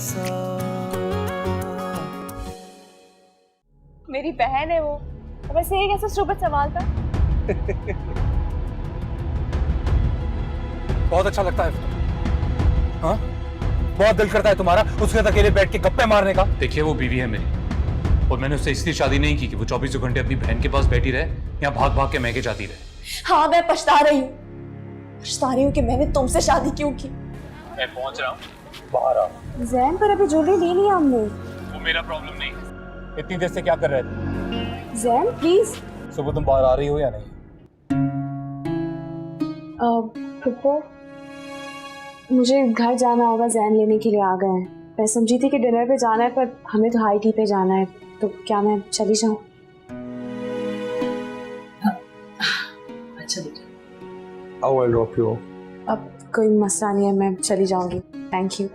सा। मेरी बहन है वो, वैसे ये कैसा स्टूपिड सवाल था? बहुत अच्छा लगता है, हाँ? बहुत दिल करता है तुम्हारा उसके साथ अकेले बैठ के गप्पे मारने का। देखिए वो बीवी है मेरी, और मैंने उससे इसलिए शादी नहीं की कि वो 24 घंटे अपनी बहन के पास बैठी रहे या भाग भाग के महके जाती रहे। हाँ, मैं पछता रही हूँ कि मैंने तुमसे शादी क्यों की। मैं पहुंच रहा हूँ, बाहर आ। जैन पर अभी ज्वेलरी ले लिया हमने। वो मेरा प्रॉब्लम नहीं है। इतनी देर से क्या कर रहे थे? जैन प्लीज। सुबह तुम बाहर आ रही हो या नहीं? पप्पू, मुझे घर जाना होगा, जैन लेने के लिए आ गए हैं। मैं समझी थी कि डिनर पे जाना है, पर हमें तो हाई टी पे जाना है, तो क्या मैं चली जाऊँ? अच्छा बेटा, I'll drop you. अब कोई मसला नहीं है, मैं चली जाऊंगी। Thank you.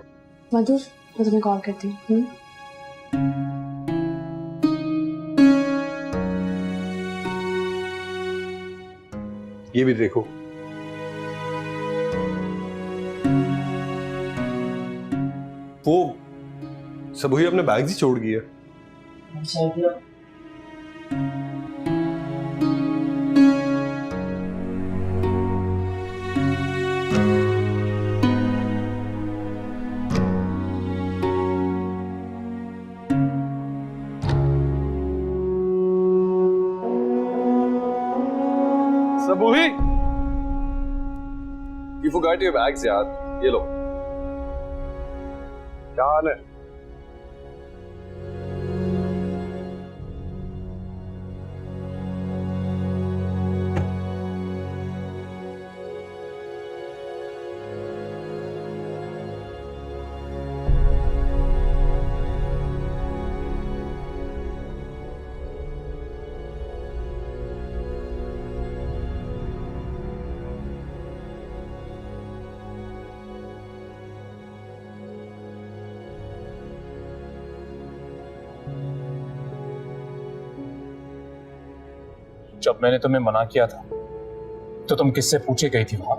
मधु, मैं तुम्हें कॉल करती हूँ। ये भी देखो। वो सब ही अपने बैग्स ही छोड़ गया। सबूही, you forgot your bags यार, ये लो। क्या हाल है? जब मैंने तुम्हें मना किया था तो तुम किससे पूछे गई थी वहां?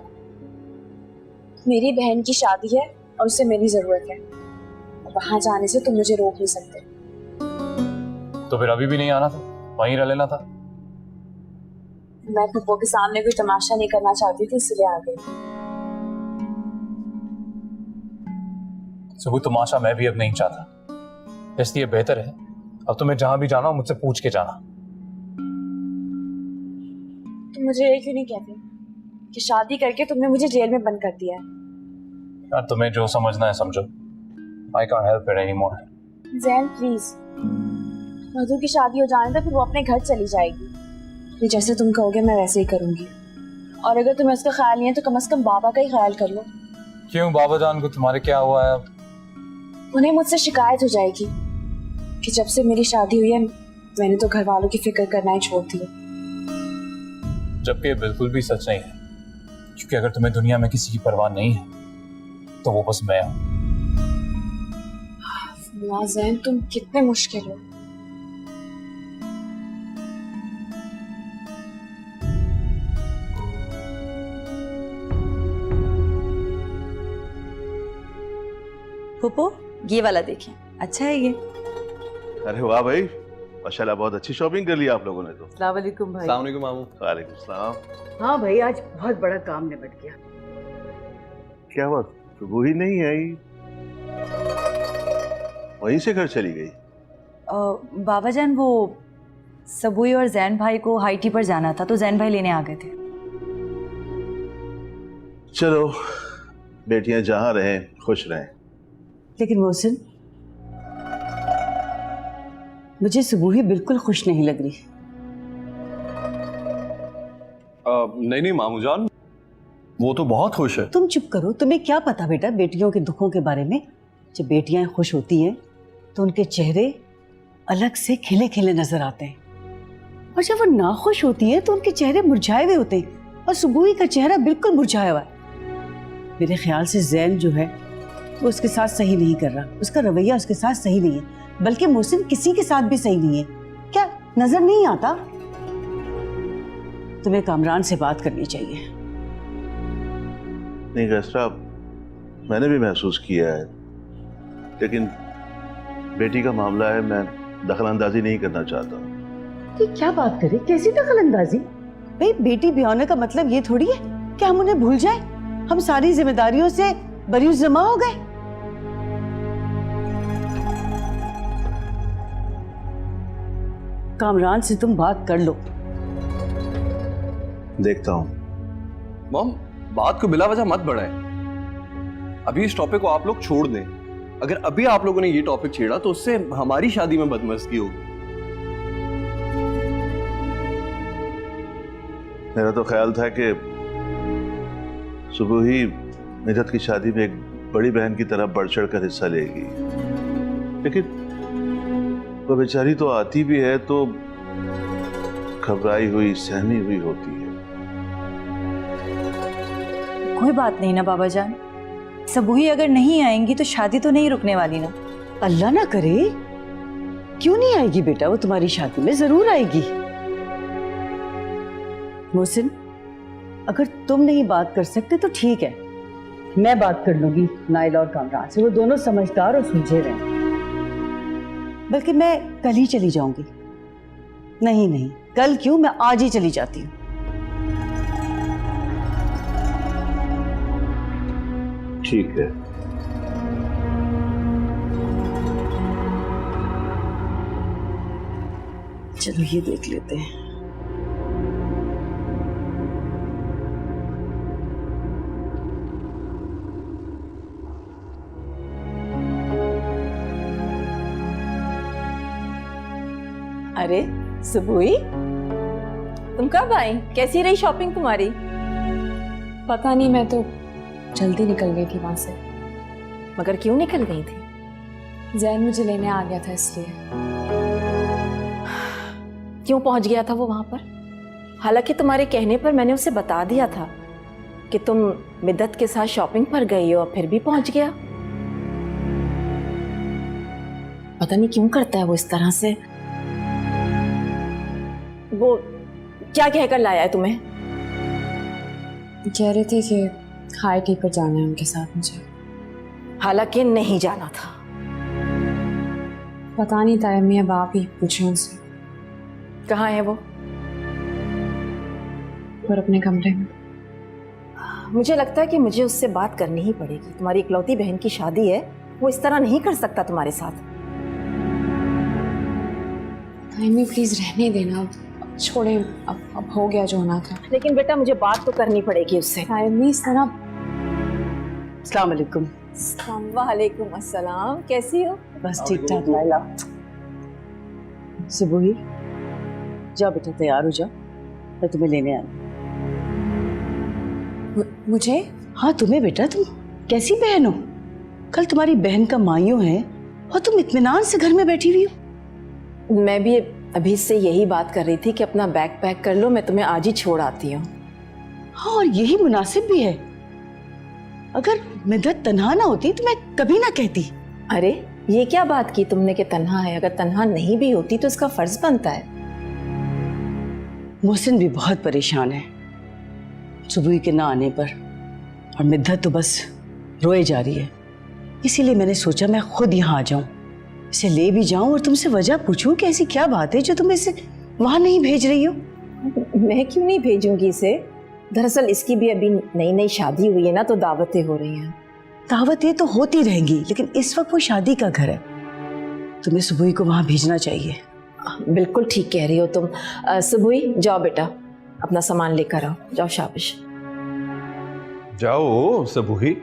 मेरी बहन की शादी है और उसे मेरी जरूरत है, वहां जाने से तुम मुझे रोक नहीं सकते। तो फिर अभी भी नहीं आना था, वहीं रह लेना था। मैं पप्पू के सामने कोई तमाशा नहीं करना चाहती थी, इसलिए आ गई। सुबह तमाशा मैं भी अब नहीं चाहता, इसलिए बेहतर है अब तुम्हें जहां भी जाना हो मुझसे पूछ के जाना। तुम मुझे ये क्यों नहीं कहते कि शादी करके तुमने मुझे जेल में बंद कर दिया है? यार तुम्हें जो समझना है समझो। I can't help it anymore. Jain please, Madhu की शादी हो जाने तो फिर वो अपने घर चली जाएगी। फिर जैसे तुम कहोगे मैं वैसे ही करूंगी। और अगर तुम्हें उसका ख्याल नहीं है तो कम से कम बाबा का ही ख्याल कर लो। क्यों बाबा जान को तुम्हारे क्या हुआ है? उन्हें मुझसे शिकायत हो जाएगी कि जब से मेरी शादी हुई है मैंने तो घर वालों की फिक्र करना ही छोड़ दिया। जबकि ये बिल्कुल भी सच नहीं है, क्योंकि अगर तुम्हें दुनिया में किसी की परवाह नहीं है तो वो बस मैं हूं। जैन तुम कितने मुश्किल हो। पुप्पो, ये वाला देखें, अच्छा है ये। अरे वाह भाई, माशाल्लाह बहुत अच्छी शॉपिंग कर ली आप लोगों ने तो। अस्सलाम वालेकुम भाई। अस्सलाम वालेकुम मामू। वालेकुम सलाम। हाँ भाई, आज बहुत बड़ा काम निपट गया। क्या हुआ, वो ही नहीं आई? वहीं से घर चली गई? बाबा जान, वो सबूई और जैन भाई को हाई टी पर जाना था तो जैन भाई लेने आ गए थे। चलो, बेटियां जहां रहें खुश रहें। लेकिन मोहसिन, मुझे सबूही बिल्कुल खुश नहीं लग रही। नहीं मामू जान, वो तो बहुत खुश है। तुम चुप करो, तुम्हें क्या पता बेटा बेटियों के दुखों के बारे में। जब बेटियां खुश होती हैं तो उनके चेहरे अलग से खिले खिले नजर आते हैं, और जब वो नाखुश होती है तो उनके चेहरे मुरझाए हुए होते हैं, और सबूही का चेहरा बिल्कुल मुरझाया हुआ है। मेरे ख्याल से जैन जो है वो उसके साथ सही नहीं कर रहा, उसका रवैया उसके साथ सही नहीं है, बल्कि मोहसिन किसी के साथ भी सही नहीं है। क्या नजर नहीं आता? तुम्हें कामरान से बात करनी चाहिए। नहीं गस्टा, मैंने भी महसूस किया है लेकिन बेटी का मामला है, मैं दखलंदाजी नहीं करना चाहता। ये क्या बात करे, कैसी दखलंदाजी? भाई बेटी ब्याह होने का मतलब ये थोड़ी है कि हम उन्हें भूल जाएं। हम सारी जिम्मेदारियों से बरियुस जमा हो गए। कामरान से तुम बात कर लो। देखता हूँ। मॉम, बात को बिला वजह मत बढ़ाएं। अभी इस टॉपिक को आप लोग छोड़ दें। अगर अभी आप लोगों ने ये टॉपिक छेड़ा तो उससे हमारी शादी में बदमज़गी होगी। मेरा तो ख्याल था कि सुबह ही मिदत की शादी में एक बड़ी बहन की तरह बढ़ चढ़ कर हिस्सा लेगी, लेकिन वो बेचारी तो आती भी है तो घबराई हुई, सहमी हुई होती है। कोई बात नहीं ना बाबा जान, सबूही अगर नहीं आएंगी तो शादी तो नहीं रुकने वाली ना। अल्लाह ना करे, क्यों नहीं आएगी बेटा, वो तुम्हारी शादी में जरूर आएगी। मोहसिन, अगर तुम नहीं बात कर सकते तो ठीक है, मैं बात कर लूंगी नाइला और कामरान से। वो दोनों समझदार और सुलझे रहे। बल्कि मैं कल ही चली जाऊंगी। नहीं नहीं, कल क्यों, मैं आज ही चली जाती हूँ। ठीक है। चलो ये देख लेते हैं। अरे सुबुई, तुम कब आई? कैसी रही शॉपिंग तुम्हारी? पता नहीं, मैं तो जल्दी निकल गई थी वहां से। मगर क्यों निकल गई थी? जैन मुझे लेने आ गया था इसलिए। क्यों पहुंच गया था वो वहां पर? हालांकि तुम्हारे कहने पर मैंने उसे बता दिया था कि तुम मिद्दत के साथ शॉपिंग पर गई हो, और फिर भी पहुंच गया। पता नहीं क्यों करता है वो इस तरह से। वो क्या कहकर लाया है तुम्हें? कह रहे थे कि हाई टी पर जाना है उनके साथ मुझे। हालांकि नहीं जाना था। पता नहीं था, मैं अब आप ही पूछे उनसे। कहाँ है वो? और अपने कमरे में। मुझे लगता है कि मुझे उससे बात करनी ही पड़ेगी। तुम्हारी इकलौती बहन की शादी है, वो इस तरह नहीं कर सकता तुम्हारे साथ। तायम्मी प्लीज रहने देना, अब छोड़े, अब हो गया जो होना था। लेकिन बेटा मुझे बात तो करनी पड़ेगी उससे। तायम्मी इस तरह। अस्सलाम वालेकुम। वालेकुम अस्सलाम, कैसी हो? बस ठीक ठाक नाइला। सुबह जाओ बेटा, तैयार हो जाओ, मैं तुम्हें लेने आई। मुझे? हाँ तुम्हें बेटा, तुम कैसी बहन हो? कल तुम्हारी बहन का मायूं है और तुम इत्मीनान से घर में बैठी हुई हो। मैं भी अभी से यही बात कर रही थी कि अपना बैग पैक कर लो, मैं तुम्हें आज ही छोड़ आती हूँ। हाँ, और यही मुनासिब भी है। अगर मिद्दत तन्हा ना होती तो मैं कभी ना कहती। अरे ये क्या बात की तुमने कि तन्हा है? अगर तन्हा नहीं भी होती तो इसका फर्ज बनता है। मोहसिन भी बहुत परेशान है सुबह के ना आने पर, और मिद्दत तो बस रोए जा रही है। इसीलिए मैंने सोचा मैं खुद यहाँ आ जाऊं, इसे ले भी जाऊं और तुमसे वजह पूछूं कि ऐसी क्या बात है जो तुम इसे वहां नहीं भेज रही हो। मैं क्यों नहीं भेजूंगी इसे? दरअसल इसकी भी अभी नई नई शादी हुई है ना, तो दावतें हो रही हैं। दावतें तो होती रहेंगी, लेकिन इस वक्त वो शादी का घर है, तुम्हें सुबह को वहां भेजना चाहिए। बिल्कुल ठीक कह रही हो तुम। सुबुई जाओ बेटा, अपना सामान लेकर आओ, जाओ। शाबाश। जाओ सबूही,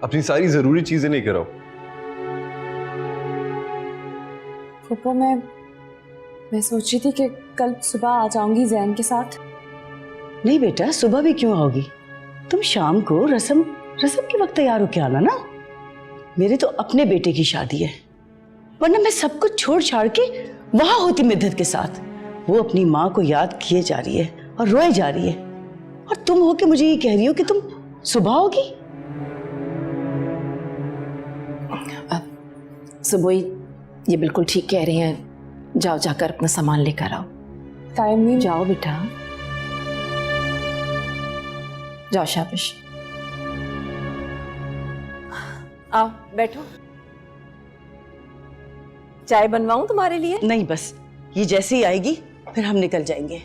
अपनी सारी जरूरी चीजें लेकर आओ। फूफो, मैं सोच रही थी कि कल सुबह आ जाऊंगी जैन के साथ। नहीं बेटा, सुबह भी क्यों आओगी? तुम शाम को रस्म के वक्त तैयार होके आना ना। मेरे तो अपने बेटे की शादी है, वरना मैं सब कुछ छोड़ छाड़ के वहां होती मिद्दत के साथ। वो अपनी माँ को याद किए जा रही है और रोए जा रही है, और तुम हो के मुझे ये कह रही हो कि तुम सुबह होगी। सुबुई ये बिल्कुल ठीक कह रही हैं, जाओ जाकर अपना सामान लेकर आओ। तायम्मी जाओ बेटा, जाओ। शाबाश। आओ बैठो। चाय बनवाऊं तुम्हारे लिए? नहीं, बस ये जैसे ही आएगी फिर हम निकल जाएंगे।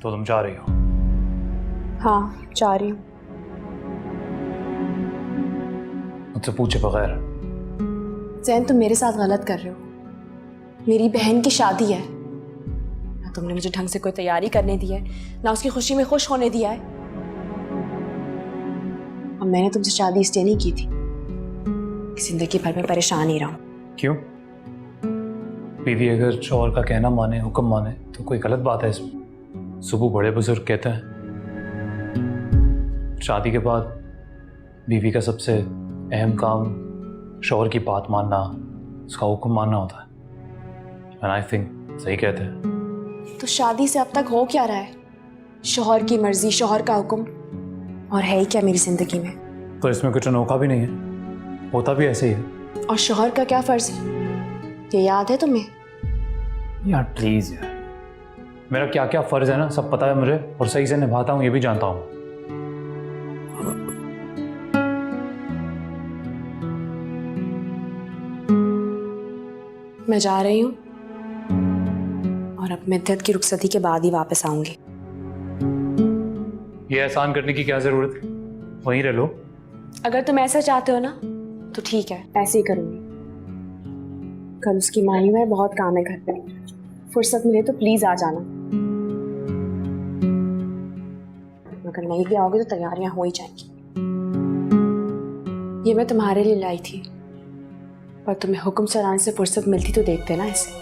तो तुम जा रही हो? हाँ, जा रही हूँ। मुझसे पूछे बगैर? जैन, तुम मेरे साथ गलत कर रहे हो। मेरी बहन की शादी है, ना तुमने मुझे ढंग से कोई तैयारी करने दी है, ना उसकी खुशी में खुश होने दिया है। अब मैंने तुमसे शादी इसलिए नहीं की थी कि जिंदगी भर में परेशान ही रहूं। क्यों? बीवी अगर शौहर का कहना माने, हुक्म माने, तो कोई गलत बात है इसमें? सुबह बड़े बुजुर्ग कहते हैं शादी के बाद बीवी का सबसे अहम काम शौहर की बात मानना, उसका हुक्म मानना होता है। एंड आई थिंक सही कहते हैं। तो शादी से अब तक हो क्या रहा है? शौहर की मर्जी, शौहर का हुक्म, और है ही क्या मेरी जिंदगी में? तो इसमें कुछ अनोखा भी नहीं है, होता भी ऐसे ही है। और शौहर का क्या फर्ज है, ये याद है तुम्हें? यार प्लीज यार, मेरा क्या क्या फर्ज है ना सब पता है मुझे, और सही से निभाता हूँ ये भी जानता हूँ। मैं जा रही हूँ और अब मिद्दत की रुखसती के बाद ही वापस आऊंगी। ये एहसान करने की क्या जरूरत है, वहीं रह लो। अगर तुम ऐसा चाहते हो ना तो ठीक है, ऐसे ही करूंगी। कल उसकी माही है, बहुत काम है घर पे, फुर्सत मिले तो प्लीज आ जाना। अगर नहीं भी आओगे तो तैयारियां हो ही जाएंगी। ये मैं तुम्हारे लिए लाई थी, पर तुम्हें हुक्म चलाने से फुर्सत मिलती तो देखते ना इसे।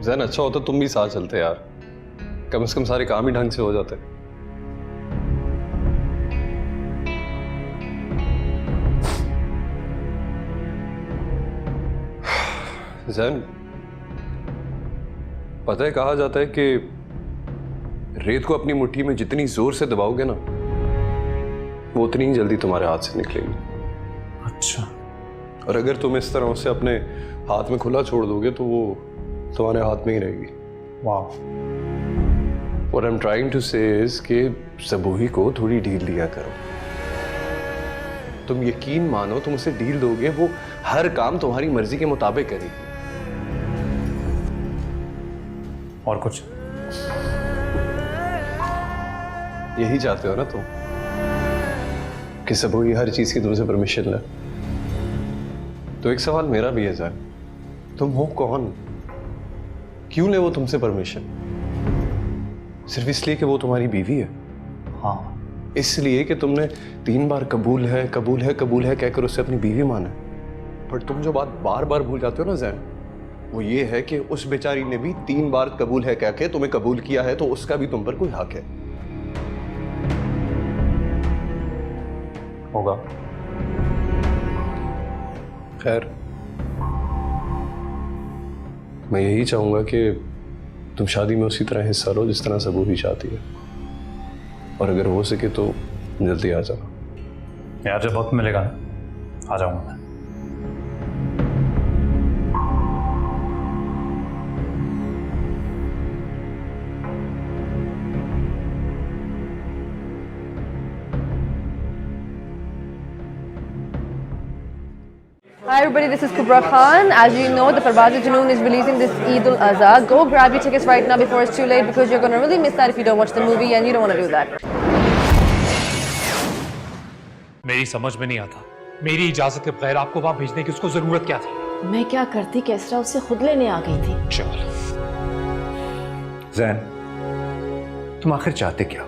जैन, अच्छा होता तुम भी साथ चलते यार, कम से कम सारे काम ही ढंग से हो जाते। जैन, पता है कहा जाता है कि रेत को अपनी मुट्ठी में जितनी जोर से दबाओगे ना, वो उतनी ही जल्दी तुम्हारे हाथ से निकलेगी। अच्छा। और अगर तुम इस तरह से अपने हाथ में खुला छोड़ दोगे तो वो तुम्हारे हाथ में ही रहेगी। वाह। What I'm trying to say is कि सबूही को थोड़ी ढील दिया करो। तुम यकीन मानो, तुम उसे ढील दोगे, वो हर काम तुम्हारी मर्जी के मुताबिक करेगी। और कुछ? यही चाहते हो ना तुम, कि सबूही हर चीज की तुमसे परमिशन ले? तो एक सवाल मेरा भी है जान, तुम हो कौन? क्यों ले वो तुमसे परमिशन? सिर्फ इसलिए कि वो तुम्हारी बीवी है? हाँ। इसलिए कि तुमने 3 बार कबूल है कबूल है कबूल है कहकर उससे अपनी बीवी माना। पर तुम जो बात बार बार भूल जाते हो ना जैन, वो ये है कि उस बेचारी ने भी 3 बार कबूल है कह के तुम्हें कबूल किया है, तो उसका भी तुम पर कोई हक है। होगा। खैर, मैं यही चाहूंगा कि तुम शादी में उसी तरह हिस्सा लो जिस तरह सबू भी चाहती है, और अगर हो सके तो जल्दी आ जाओ। यार जब वक्त मिलेगा ना आ जाऊंगा मैं। Hi everybody, this is Kubra Khan. As you know, the Parvaz Junoon is releasing this Eid al-Azha. Go grab your tickets right now before it's too late, because you're going to really miss that if you don't watch the movie, and you don't want to do that. मेरी समझ में नहीं आता, मेरी इजाजत के बगैर आपको वहां भेजने की उसको जरूरत क्या थी? मैं क्या करती, कैसरा उसे खुद लेने आ गई थी। चलो जैन, तुम आखिर चाहते क्या?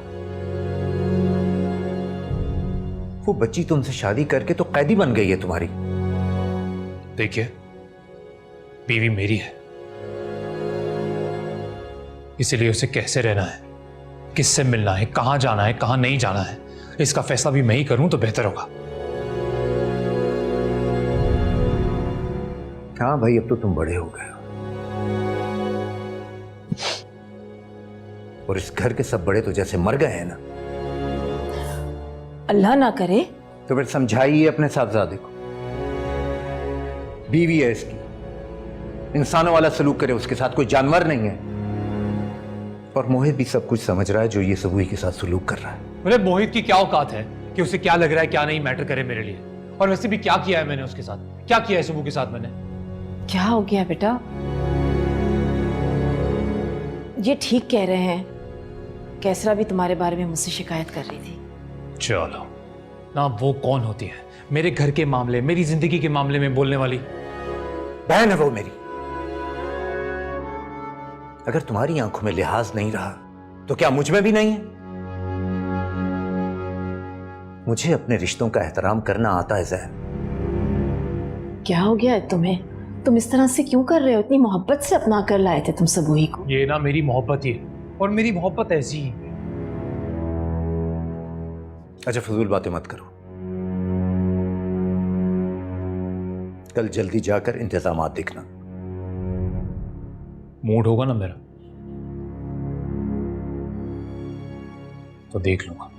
वो बच्ची तुमसे शादी करके तो कैदी बन गई है तुम्हारी। देखिए, बीवी मेरी है, इसीलिए उसे कैसे रहना है, किससे मिलना है, कहां जाना है, कहां नहीं जाना है, इसका फैसला भी मैं ही करूं तो बेहतर होगा। हाँ भाई, अब तो तुम बड़े हो गए हो, और इस घर के सब बड़े तो जैसे मर गए हैं ना। अल्लाह ना करे। तो फिर समझाइए अपने साहबजादे को, बीवी है इसकी, इंसानों वाला सलूक करे उसके साथ, कोई जानवर नहीं है। और मोहित भी सब कुछ समझ रहा है जो ये सबूही के साथ सलूक कर रहा है। बोले मोहित की क्या औकात है कि उसे क्या लग रहा है क्या नहीं मैटर करे मेरे लिए। और वैसे भी क्या किया है मैंने उसके साथ, क्या किया है सबू के साथ मैंने? क्या हो गया बेटा? ये ठीक कह रहे हैं, कैसरा भी तुम्हारे बारे में मुझसे शिकायत कर रही थी। चलो ना, वो कौन होती है मेरे घर के मामले, मेरी जिंदगी के मामले में बोलने वाली? बहन है वो मेरी। अगर तुम्हारी आंखों में लिहाज नहीं रहा तो क्या मुझ में भी नहीं है? मुझे अपने रिश्तों का एहतराम करना आता है जैन। क्या हो गया है तुम्हें? तुम इस तरह से क्यों कर रहे हो? इतनी मोहब्बत से अपना कर लाए थे तुम सबूही को। ये ना मेरी मोहब्बत ही है, और मेरी मोहब्बत ऐसी ही है। अच्छा फजूल बातें मत करो, कल जल्दी जाकर इंतजामात देखना। मूड होगा ना मेरा तो देख लूंगा।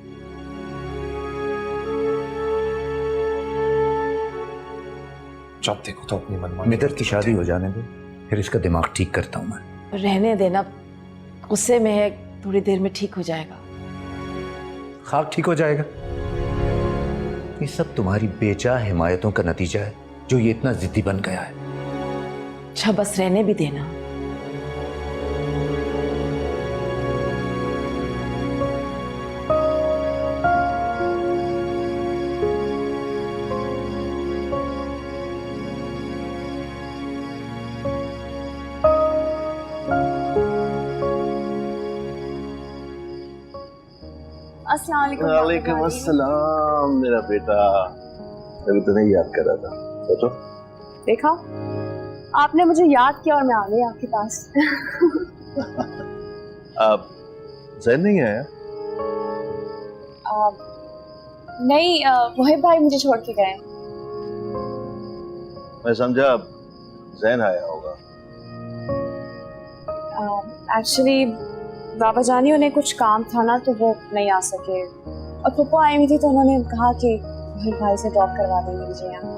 जब देखो तो अपनी मनमानी। मिदत की शादी हो जाने दो, फिर इसका दिमाग ठीक करता हूं मैं। रहने देना, गुस्से में है, थोड़ी देर में ठीक हो जाएगा। खाक ठीक हो जाएगा। ये सब तुम्हारी बेचा हिमायतों का नतीजा है जो ये इतना जिद्दी बन गया है। अच्छा बस रहने भी देना। वालेकुम अस्सलाम मेरा बेटा, मैं तुम्हें याद कर रहा था। सोचो, देखा, आपने मुझे याद किया और मैं आ गई आपके पास। आप जैन नहीं आया? नहीं, मोहित भाई मुझे छोड़ के गए। मैं समझा आप जैन आया होगा। एक्चुअली बाबा जानी उन्हें कुछ काम था ना, तो वो नहीं आ सके, और पप्पा आई हुई थी तो उन्होंने कहा कि मोहित भाई से ड्रॉप करवा देंगे मुझे यहाँ।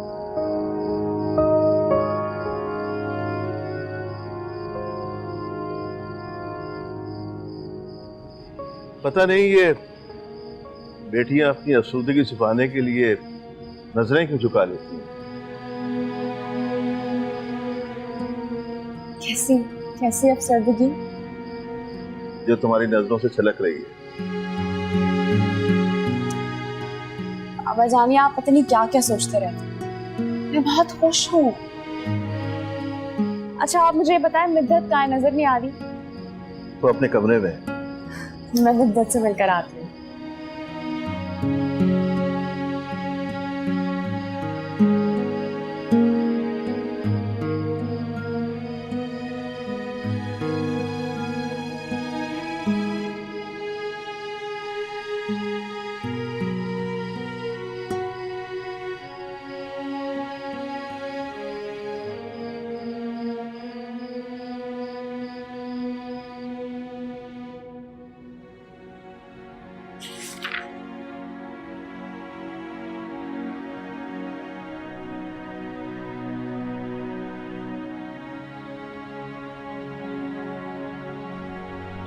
पता नहीं ये बेटियां अपनी अफसुर्दगी छुपाने के लिए नजरें क्यों झुका लेती हैं। कैसी कैसी अफसरदगी? जो तुम्हारी नजरों से छलक रही है। बाबा जानी, आप पता नहीं क्या क्या सोचते रहते हैं। मैं बहुत खुश हूँ। अच्छा आप मुझे बताएं, मिद्दत कहाँ नजर नहीं आ रही? वो अपने कमरे में है। मैं मिद्दत से मिलकर आती हूँ।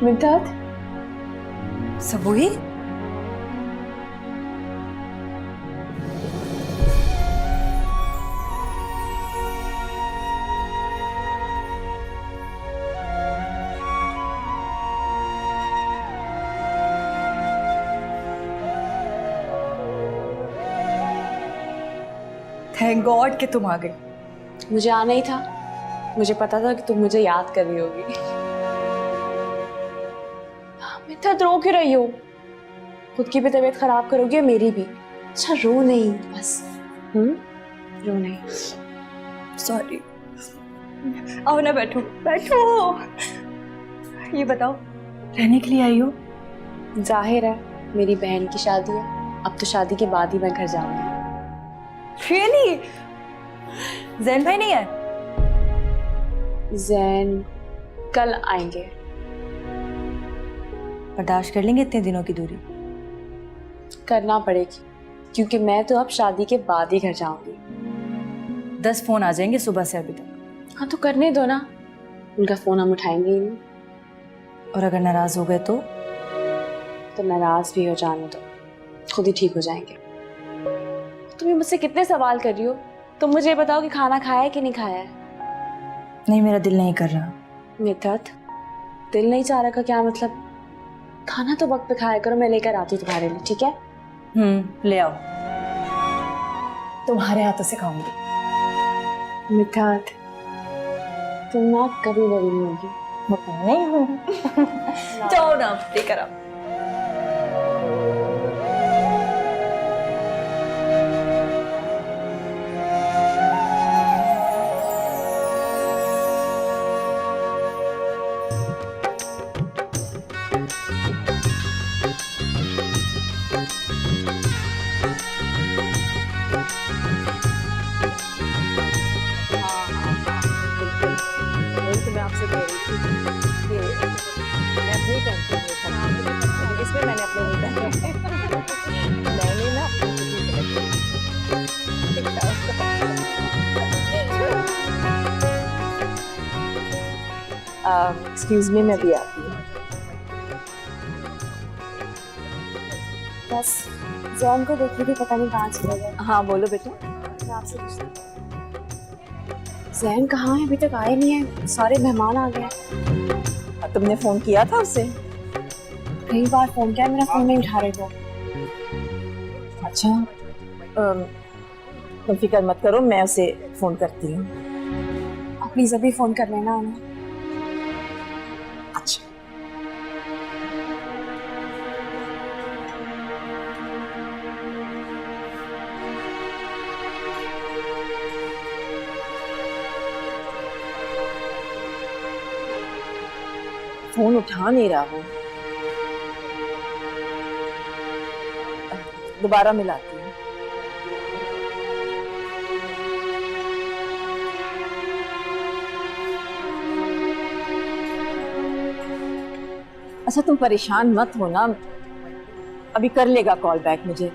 मिद्दत सबूही? थैंक गॉड कि तुम आ गई। मुझे आना ही था, मुझे पता था कि तुम मुझे याद कर रही होगी। मिद्दत रो क्यों रही हो? खुद की भी तबीयत खराब करोगी और मेरी भी। अच्छा रो नहीं बस। रो नहीं। सॉरी। आओ ना, बैठो बैठो। ये बताओ, रहने के लिए आई हो? जाहिर है, मेरी बहन की शादी है, अब तो शादी के बाद ही मैं घर जाऊंगी। रियली? जैन भाई नहीं आए? जैन कल आएंगे। बर्दाश्त कर लेंगे इतने दिनों की दूरी? करना पड़ेगी, क्योंकि मैं तो अब शादी के बाद ही घर जाऊंगी। 10 फोन आ जाएंगे सुबह से अभी तक। हाँ तो करने दो ना, उनका फोन हम उठाएंगे ही नहीं। और अगर नाराज हो गए तो नाराज भी हो जाने दो, खुद ही ठीक हो जाएंगे। तुम मुझसे कितने सवाल कर रही हो? तुम मुझे बताओ कि खाना खाया है कि नहीं खाया है? नहीं, मेरा दिल नहीं कर रहा। मिद्दत, दिल नहीं चाह रहा का क्या मतलब? खाना तो वक्त पे खाया करो, मैं लेकर आती हूँ तुम्हारे लिए, ठीक है? ले आओ, तुम्हारे हाथों से खाऊंगी। मिद्दत, तुम ना कभी बड़ी नहीं होगी। नहीं हूँ। जाओ ना, लेकर आओ। वही तो मैं आपसे कह रही थी कि मैं अपनी पहनती हूँ, इसमें मैंने अपने नहीं पहने। मैंने ना एक्सक्यूज मी, मैं भी आती हूँ। बस जैन को देखी थी, पता नहीं कहाँ चले गए। हाँ बोलो बेटा। मैं आपसे पूछती हूँ, जैन कहाँ है? अभी तक आए नहीं है, सारे मेहमान आ गए। तुमने फोन किया था उसे? कई बार फोन किया, मेरा फोन नहीं उठा रहे वो। अच्छा, तुम फिक्र मत करो, मैं उसे फोन करती हूँ। प्लीज अभी फोन कर लेना उन्हें। अच्छा। फोन उठा नहीं रहा हूँ, दोबारा मिलाती हूँ। अच्छा तुम परेशान मत हो ना, अभी कर लेगा कॉल बैक मुझे।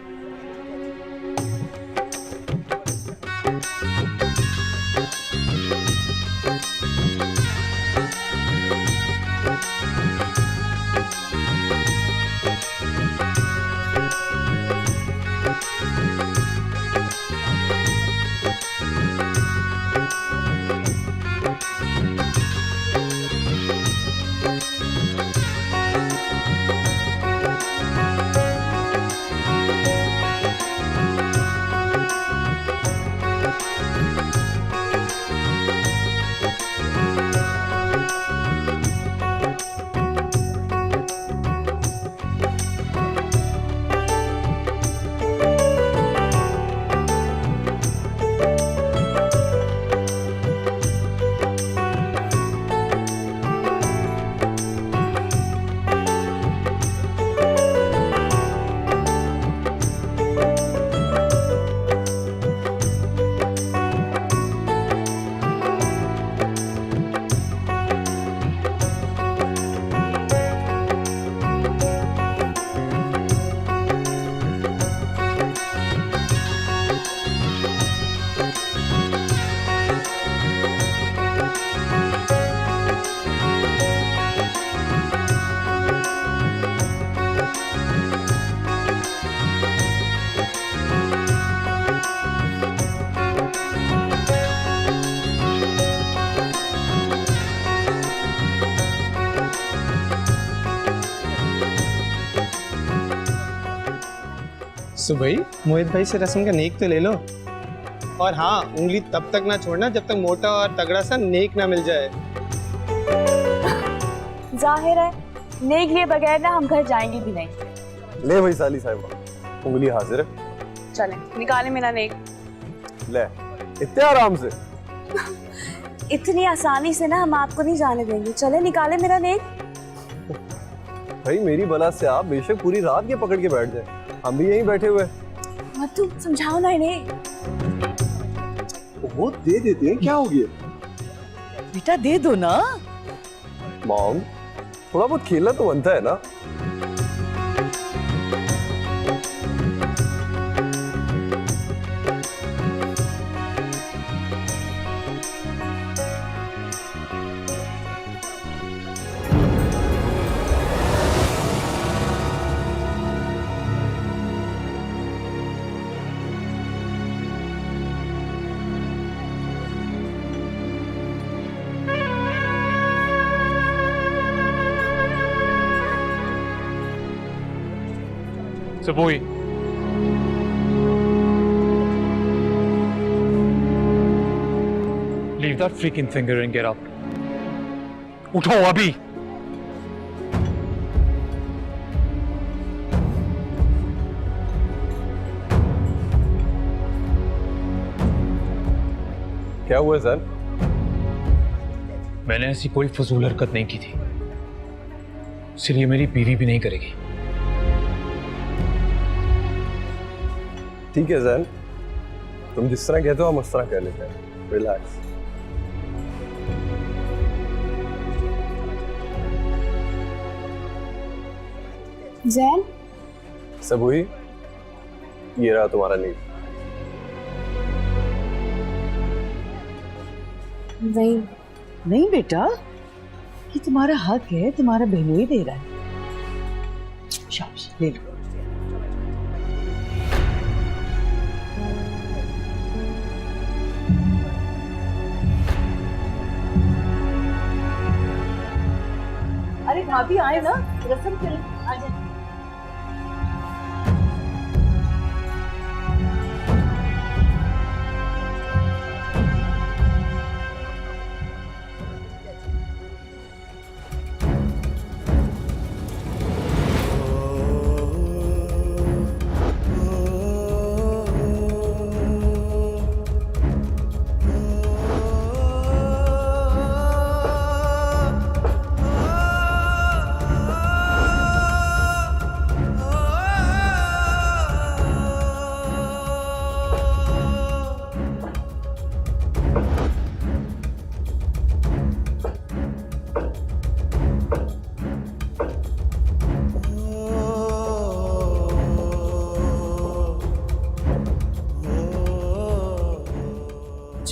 सुबह ही मोहित भाई से रस्म का नेक तो ले लो। और हाँ, उंगली तब तक ना छोड़ना जब तक मोटा और तगड़ा सा नेक ना मिल जाए। जाहिर है नेक लिए बगैर ना हम घर जाएंगे भी नहीं। ले भाई साली साहिबा, उंगली हाजिर है। चलें, निकाले मेरा नेक। ले, इतने आराम से। इतनी आसानी से ना हम आपको नहीं जाने देंगे। चले निकाले मेरा नेक। भाई मेरी बला से आप बेशक पूरी रात ये पकड़ के बैठ जाए, हम भी यहीं बैठे हुए। मत तुम समझाओ ना इन्हें। वो दे देते हैं, क्या हो गया? बेटा दे दो ना। मॉम, थोड़ा बहुत खेलना तो बनता है ना। सबोई, leave that freaking finger and get up. उठो अभी। क्या हुआ सर? मैंने ऐसी कोई फजूल हरकत नहीं की थी, इसलिए मेरी बीवी भी नहीं करेगी। ठीक है जैन, तुम जिस तरह कहते हो हम उस तरह कह लेते हैं। रिलैक्स। जैन, सब हुई, ये रहा तुम्हारा नींद। नहीं नहीं बेटा, ये तुम्हारा हक है, तुम्हारा बहनोई दे रहा है। शाबाश, ले लो। अरे भाभी आए ना, रस्म के आ जाए।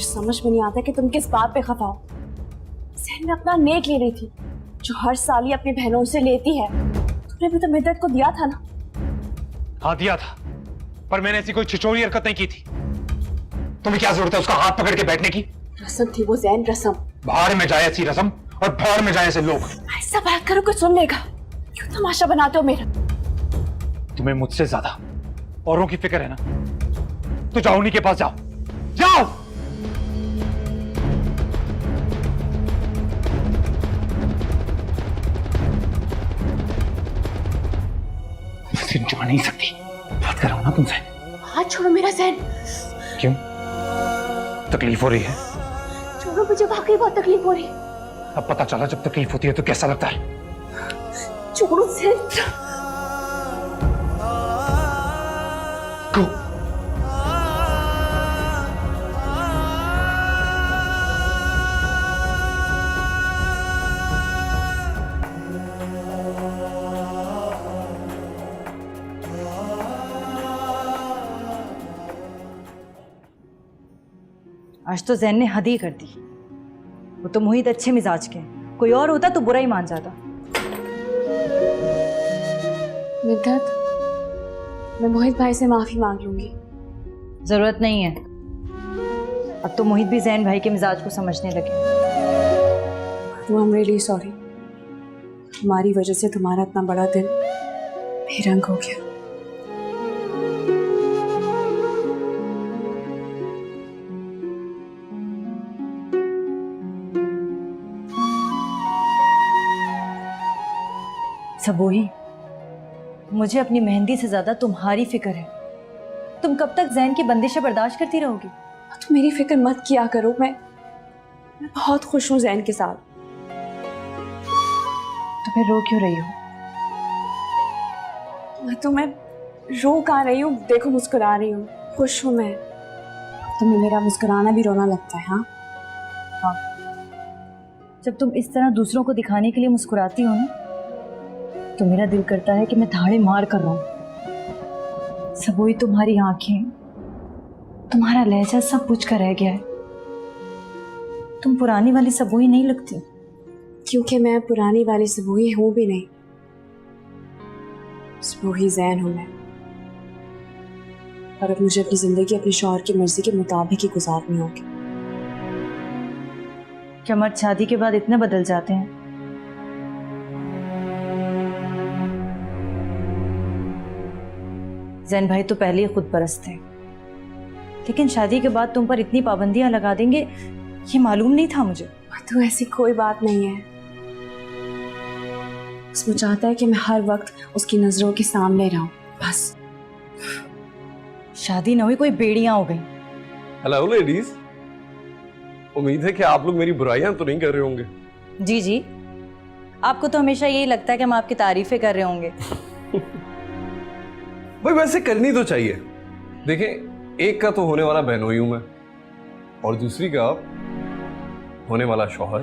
समझ में नहीं आता कि तुम किस बात पे खफा हो। जैन ने अपना नेक ले रही थी, जो हर साल ही अपनी बहनों से लेती है। तुमने भी तो मिद्दत को दिया था ना। हाँ दिया था, पर मैंने ऐसी कोई छिछोरी हरकत नहीं की थी। तुम्हें क्या जरूरत है उसका हाथ पकड़ के बैठने की? रस्म थी वो जैन, रस्म। बाहर में जाए ऐसी रस्म और बाहर में जाए ऐसे लोग। ऐसा बात करो कोई सुन लेगा। क्यों तमाशा बनाते हो मेरा? तुम्हें मुझसे ज्यादा औरों की फिक्र है ना, तो जाओ उन्हीं के पास, जाओ जाओ। जा नहीं सकती, बात कर रहा हूं ना तुमसे। हाथ छोड़ो मेरा जैन। क्यों, तकलीफ हो रही है? छोड़ो, मुझे वाकई बहुत तकलीफ हो रही है। अब पता चला जब तकलीफ होती है तो कैसा लगता है। छोड़ो जैन। Go. आज तो जैन ने हद ही कर दी। वो तो मोहित अच्छे मिजाज के हैं, कोई और होता तो बुरा ही मान जाता। मिद्दत, मैं मोहित भाई से माफी मांग लूंगी। जरूरत नहीं है, अब तो मोहित भी जैन भाई के मिजाज को समझने लगे। तो आई एम रियली सॉरी, हमारी वजह से तुम्हारा इतना बड़ा दिल बेरंग हो गया। सबोही, मुझे अपनी मेहंदी से ज्यादा तुम्हारी फिक्र है। तुम कब तक जैन की बंदिशें बर्दाश्त करती रहोगी? तुम मेरी फिक्र मत किया करो, मैं बहुत खुश हूँ जैन के साथ। तो फिर रो क्यों रही हो? मैं रो कहाँ रही हूँ, देखो मुस्कुरा रही हूँ, खुश हूँ मैं। तुम्हें मेरा मुस्कुराना भी रोना लगता है? हाँ, जब तुम इस तरह दूसरों को दिखाने के लिए मुस्कुराती हो ना, तो मेरा दिल करता है कि मैं धाड़े मार कर रहा हूँ। सबोई, तुम्हारी आंखें, तुम्हारा लहजा सब कुछ का रह गया है। तुम पुरानी वाली सबोई नहीं लगती। क्योंकि मैं पुरानी वाली सबोई हूँ भी नहीं, सबोई जैन हूँ मैं। और अब मुझे अपनी जिंदगी अपने शौहर की मर्जी के मुताबिक ही गुजारनी होगी। क्या मर्द शादी के बाद इतने बदल जाते हैं? जैन भाई तो पहले ही खुद परस्त थे, लेकिन शादी के बाद तुम पर इतनी पाबंदियां लगा देंगे ये मालूम नहीं था मुझे। तो ऐसी कोई बात नहीं है, वो चाहता है कि मैं हर वक्त उसकी नजरों के सामने रहूं, बस। शादी न हुई कोई बेड़ियां हो गई। हेलो लेडीज, उम्मीद है कि आप लोग मेरी बुराइयां तो नहीं कर रहे होंगे। जी जी, आपको तो हमेशा यही लगता है कि हम आपकी तारीफें कर रहे होंगे। भाई वैसे करनी तो चाहिए। देखें, एक का तो होने वाला बहनोई हूं मैं, और दूसरी का होने वाला शौहर।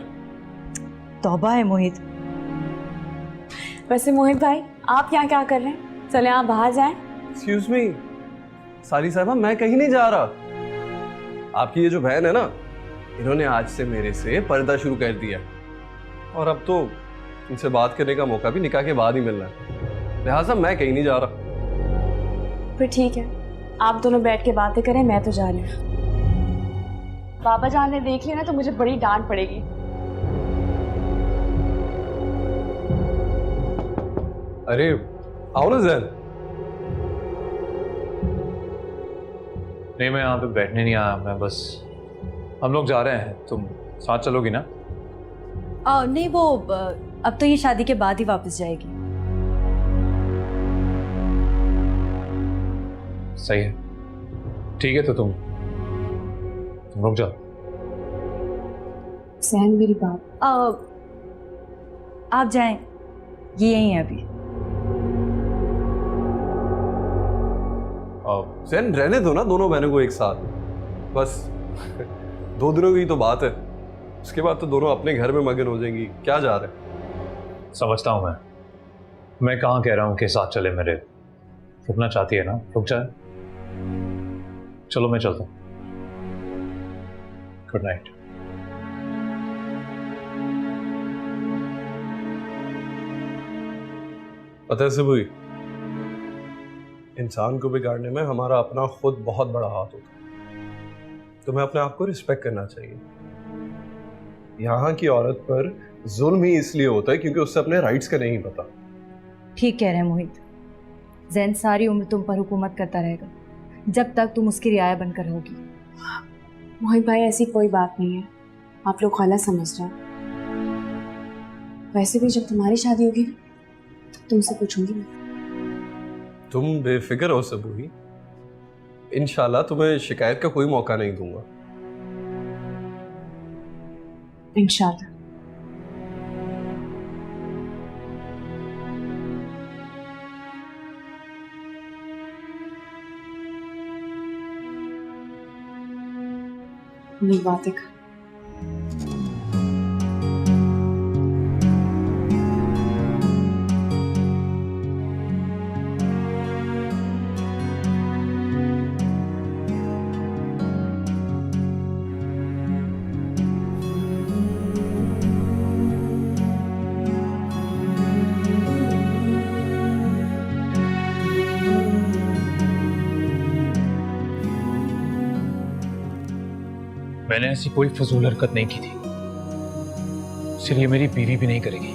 तौबा है मोहित। वैसे मोहित भाई, आप यहाँ क्या कर रहे हैं? चले आप बाहर जाएं। एक्सक्यूज मी सारी साहबा, मैं कहीं नहीं जा रहा। आपकी ये जो बहन है ना, इन्होंने आज से मेरे से पर्दा शुरू कर दिया, और अब तो इनसे बात करने का मौका भी निकाह के बाद ही मिलना है। लिहाजा मैं कहीं नहीं जा रहा। फिर ठीक है, आप दोनों बैठ के बातें करें, मैं तो जा रही हूँ। बाबा जान ने देख लिया ना तो मुझे बड़ी डांट पड़ेगी। अरे आओ ना जैन। नहीं, मैं यहाँ पे बैठने नहीं आया, मैं बस, हम लोग जा रहे हैं, तुम साथ चलोगी ना? नहीं, वो अब तो ये शादी के बाद ही वापस जाएगी। सही है, ठीक है, तो तुम रुक जाओ। सहन मेरी बात। आप जाएं, ये यहीं है अभी। सहन रहने दो ना दोनों बहनों को एक साथ, बस 2 दिनों की तो बात है, उसके बाद तो दोनों अपने घर में मगन हो जाएंगी। क्या जा रहे हैं? समझता हूँ मैं कहाँ कह रहा हूँ कि साथ चले मेरे। रुकना चाहती है ना, रुक जाए। चलो मैं चलता हूँ। Good night. पता है सबूई, इंसान को बिगाड़ने में हमारा अपना खुद बहुत बड़ा हाथ होता है। तुम्हें अपने आप को रिस्पेक्ट करना चाहिए। यहाँ की औरत पर जुल्म ही इसलिए होता है क्योंकि उससे अपने राइट्स का नहीं पता। ठीक कह रहे हैं मोहित। जैन सारी उम्र तुम पर हुकूमत करता रहेगा जब तक तुम उसकी रियाया बनकर रहोगी। मोहित भाई, ऐसी कोई बात नहीं है, आप लोग गलत समझ रहे हैं। वैसे भी जब तुम्हारी शादी होगी ना, तब तुमसे पूछूंगी मैं। तुम बेफिक्र हो सबूई, इंशाल्लाह तुम्हें शिकायत का कोई मौका नहीं दूंगा। इंशाल्लाह। नहीं बातें कर। मैंने ऐसी कोई फजूल हरकत नहीं की थी, इसलिए मेरी बीवी भी नहीं करेगी।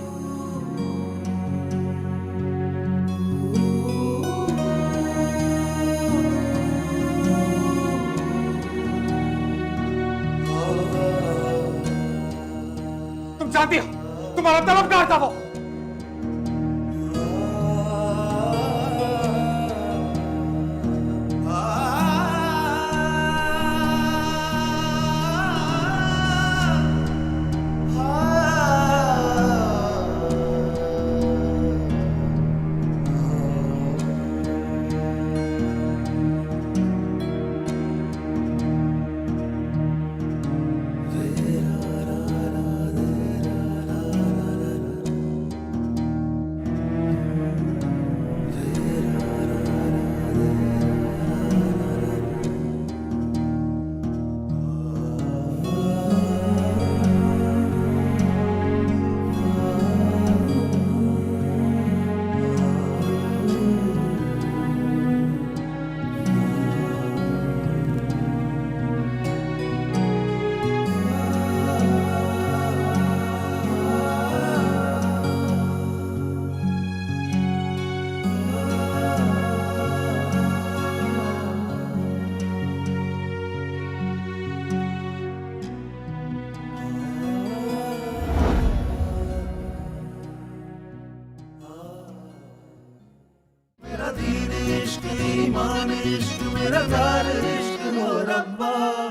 तुम जानती हो तुम्हारा तलब कहां था? वो ईमान इश्क में रज़ा इश्क हो रब्बा।